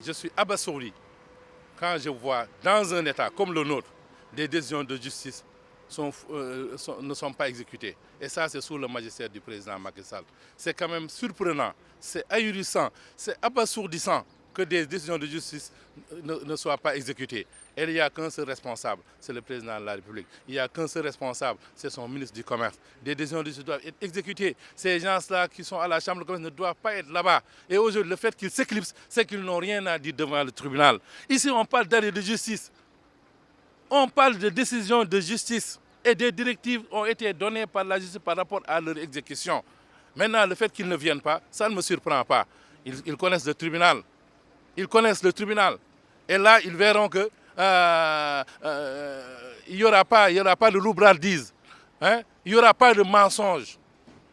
je suis abasourdi quand je vois dans un État comme le nôtre, des décisions de justice ne sont pas exécutées. Et ça, c'est sous le magistère du président Macky Sall. C'est quand même surprenant, c'est ahurissant, c'est abasourdissant que des décisions de justice ne soient pas exécutées. Et il n'y a qu'un seul responsable, c'est le président de la République. Il n'y a qu'un seul responsable, c'est son ministre du Commerce. Des décisions de justice doivent être exécutées. Ces gens-là qui sont à la Chambre de commerce ne doivent pas être là-bas. Et aujourd'hui, le fait qu'ils s'éclipsent, c'est qu'ils n'ont rien à dire devant le tribunal. Ici, on parle d'arrêt de justice. On parle de décisions de justice. Et des directives ont été données par la justice par rapport à leur exécution. Maintenant, le fait qu'ils ne viennent pas, ça ne me surprend pas. Ils connaissent le tribunal. Ils connaissent le tribunal. Et là, ils verront que il n'y aura pas de roubrardise. Hein? Il n'y aura pas de mensonge.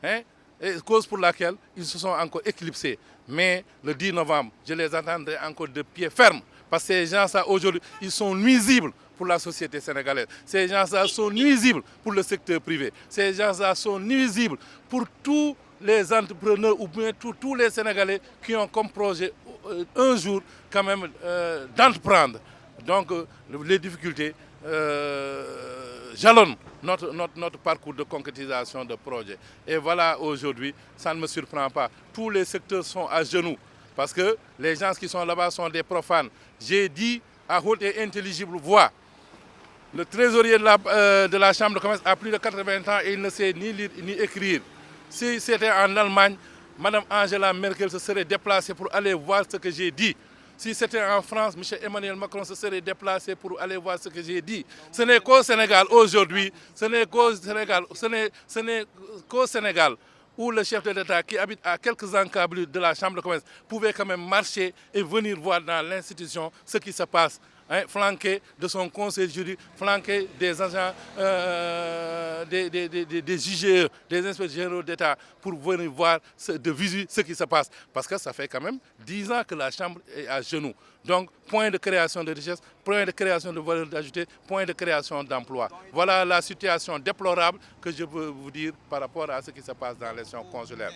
Hein? Et cause pour laquelle ils se sont encore éclipsés. Mais le 10 novembre, je les attendrai encore de pied ferme. Parce que ces gens-là, aujourd'hui, ils sont nuisibles pour la société sénégalaise. Ces gens-là sont nuisibles pour le secteur privé. Ces gens-là sont nuisibles pour tous les entrepreneurs ou bien tous les Sénégalais qui ont comme projet un jour quand même d'entreprendre. Donc les difficultés jalonnent notre parcours de concrétisation de projets. Et voilà, aujourd'hui, ça ne me surprend pas. Tous les secteurs sont à genoux parce que les gens qui sont là-bas sont des profanes. J'ai dit à haute et intelligible voix, le trésorier de la Chambre de commerce a plus de 80 ans et il ne sait ni lire ni écrire. Si c'était en Allemagne, Mme Angela Merkel se serait déplacée pour aller voir ce que j'ai dit. Si c'était en France, M. Emmanuel Macron se serait déplacé pour aller voir ce que j'ai dit. Ce n'est qu'au Sénégal aujourd'hui, ce n'est qu'au Sénégal où le chef de l'État qui habite à quelques encablures de la Chambre de commerce pouvait quand même marcher et venir voir dans l'institution ce qui se passe. Hein, flanqué de son conseil juridique, flanqué des agents, des IGE, des inspecteurs généraux d'État pour venir voir de visu ce qui se passe. Parce que ça fait quand même 10 ans que la Chambre est à genoux. Donc, point de création de richesse, point de création de valeur ajoutée, point de création d'emploi. Voilà la situation déplorable que je peux vous dire par rapport à ce qui se passe dans les institutions consulaires.